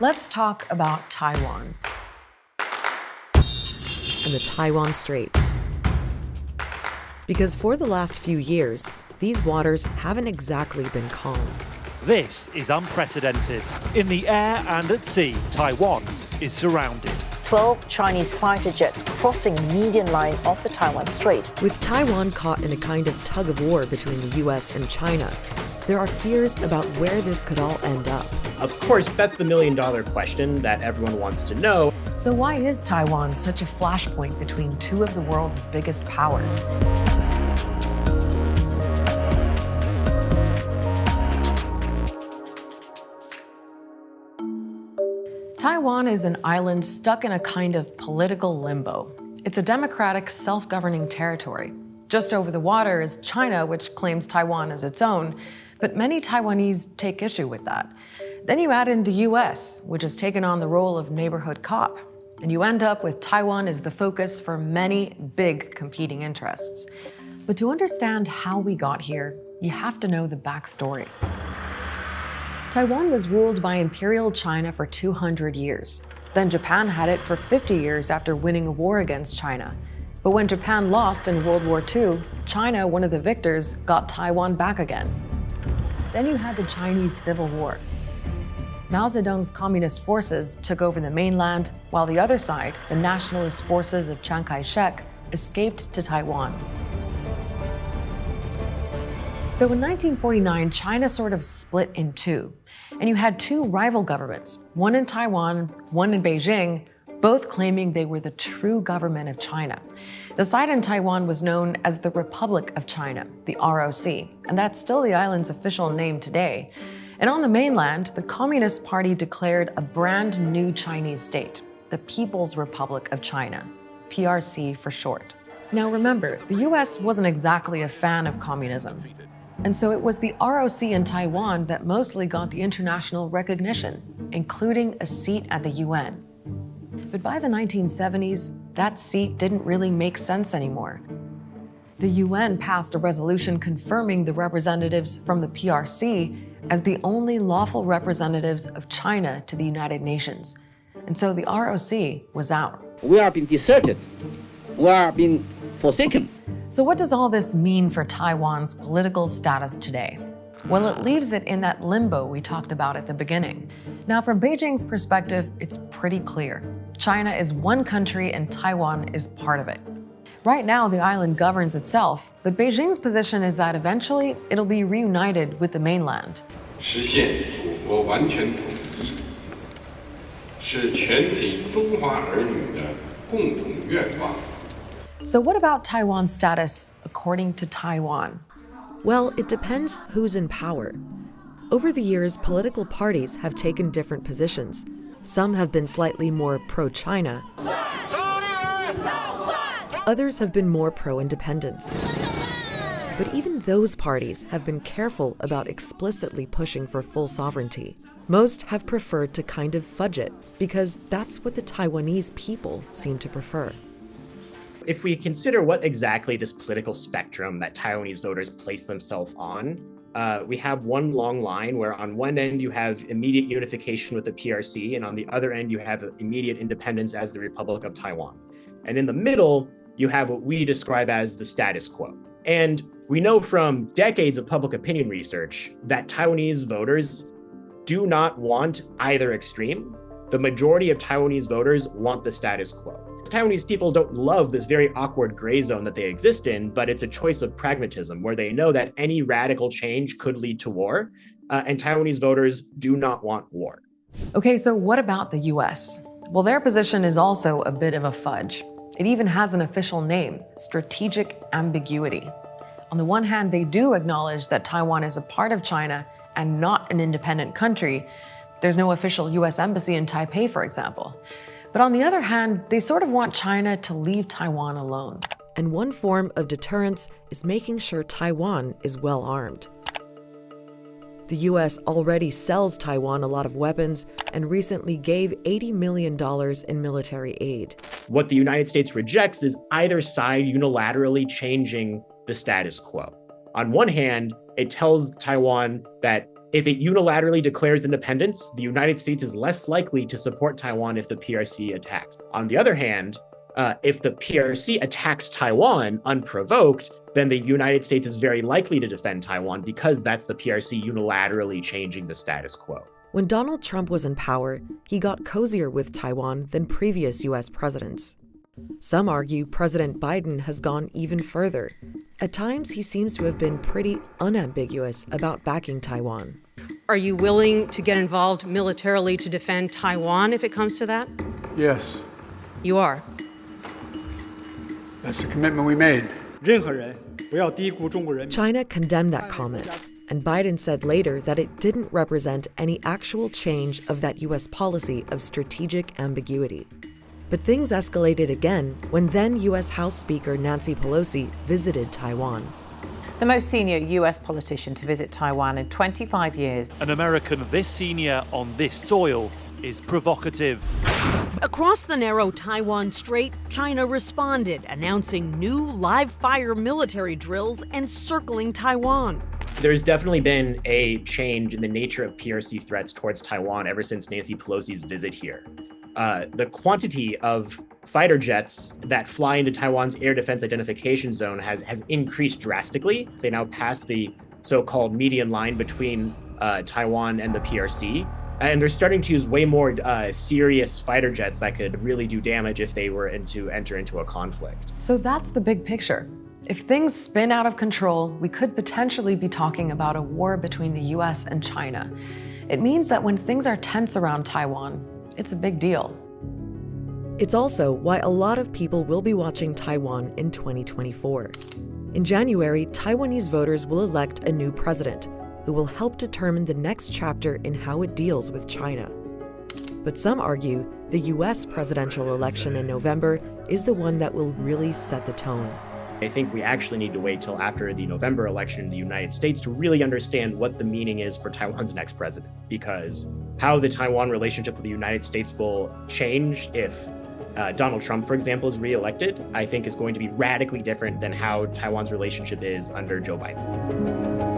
Let's talk about Taiwan and the Taiwan Strait. Because for the last few years, these waters haven't exactly been calm. This is unprecedented. In the air and at sea, Taiwan is surrounded. 12 Chinese fighter jets crossing the median line of the Taiwan Strait. With Taiwan caught in a kind of tug of war between the US and China, there are fears about where this could all end up. Of course, that's the million-dollar question that everyone wants to know. So why is Taiwan such a flashpoint between two of the world's biggest powers? Taiwan is an island stuck in a kind of political limbo. It's a democratic, self-governing territory. Just over the water is China, which claims Taiwan as its own, but many Taiwanese take issue with that. Then you add in the US, which has taken on the role of neighborhood cop, and you end up with Taiwan as the focus for many big competing interests. But to understand how we got here, you have to know the backstory. Taiwan was ruled by Imperial China for 200 years. Then Japan had it for 50 years after winning a war against China. But when Japan lost in World War II, China, one of the victors, got Taiwan back again. Then you had the Chinese Civil War. Mao Zedong's communist forces took over the mainland, while the other side, the nationalist forces of Chiang Kai-shek, escaped to Taiwan. So in 1949, China sort of split in two, and you had two rival governments, one in Taiwan, one in Beijing, both claiming they were the true government of China. The side in Taiwan was known as the Republic of China, the ROC, and that's still the island's official name today. And on the mainland, the Communist Party declared a brand new Chinese state, the People's Republic of China, PRC for short. Now remember, the US wasn't exactly a fan of communism. And so it was the ROC in Taiwan that mostly got the international recognition, including a seat at the UN. But by the 1970s, that seat didn't really make sense anymore. The UN passed a resolution confirming the representatives from the PRC as the only lawful representatives of China to the United Nations. And so the ROC was out. We are being deserted. We are being forsaken. So what does all this mean for Taiwan's political status today? Well, it leaves it in that limbo we talked about at the beginning. Now, from Beijing's perspective, it's pretty clear. China is one country and Taiwan is part of it. Right now, the island governs itself, but Beijing's position is that eventually it'll be reunited with the mainland. 实现祖国完全统一，是全体中华儿女的共同愿望。 So what about Taiwan's status according to Taiwan? Well, it depends who's in power. Over the years, political parties have taken different positions. Some have been slightly more pro-China. Others have been more pro-independence. But even those parties have been careful about explicitly pushing for full sovereignty. Most have preferred to kind of fudge it, because that's what the Taiwanese people seem to prefer. If we consider what exactly this political spectrum that Taiwanese voters place themselves on, we have one long line where on one end you have immediate unification with the PRC, and on the other end you have immediate independence as the Republic of Taiwan. And in the middle, you have what we describe as the status quo. And we know from decades of public opinion research that Taiwanese voters do not want either extreme. The majority of Taiwanese voters want the status quo. Taiwanese people don't love this very awkward gray zone that they exist in, but it's a choice of pragmatism where they know that any radical change could lead to war, and Taiwanese voters do not want war. Okay, so what about the US? Well, their position is also a bit of a fudge. It even has an official name, strategic ambiguity. On the one hand, they do acknowledge that Taiwan is a part of China and not an independent country. There's no official US embassy in Taipei, for example. But on the other hand, they sort of want China to leave Taiwan alone. And one form of deterrence is making sure Taiwan is well armed. The US already sells Taiwan a lot of weapons and recently gave $80 million in military aid. What the United States rejects is either side unilaterally changing the status quo. On one hand, it tells Taiwan that If it unilaterally declares independence, the United States is less likely to support Taiwan if the PRC attacks. On the other hand, if the PRC attacks Taiwan unprovoked, then the United States is very likely to defend Taiwan because that's the PRC unilaterally changing the status quo. When Donald Trump was in power, he got cozier with Taiwan than previous US presidents. Some argue President Biden has gone even further. At times, he seems to have been pretty unambiguous about backing Taiwan. Are you willing to get involved militarily to defend Taiwan if it comes to that? Yes, You are. that's the commitment we made. 任何人不要低估中国人民。 China condemned that comment, and Biden said later that it didn't represent any actual change of that US policy of strategic ambiguity. But things escalated again when then US House Speaker Nancy Pelosi visited Taiwan. The most senior US politician to visit Taiwan in 25 years. An American this senior on this soil is provocative. Across the narrow Taiwan Strait, China responded, announcing new live-fire military drills encircling Taiwan. There's definitely been a change in the nature of PRC threats towards Taiwan ever since Nancy Pelosi's visit here. The quantity of fighter jets that fly into Taiwan's air defense identification zone has increased drastically. They now pass the so-called median line between Taiwan and the PRC. And they're starting to use way more serious fighter jets that could really do damage if they were to enter into a conflict. So that's the big picture. If things spin out of control, we could potentially be talking about a war between the US and China. It means that when things are tense around Taiwan, it's a big deal. It's also why a lot of people will be watching Taiwan in 2024. In January, Taiwanese voters will elect a new president who will help determine the next chapter in how it deals with China. But some argue the US presidential election in November is the one that will really set the tone. I think we actually need to wait till after the November election in the United States to really understand what the meaning is for Taiwan's next president, because how the Taiwan relationship with the United States will change if Donald Trump, for example, is reelected, I think is going to be radically different than how Taiwan's relationship is under Joe Biden.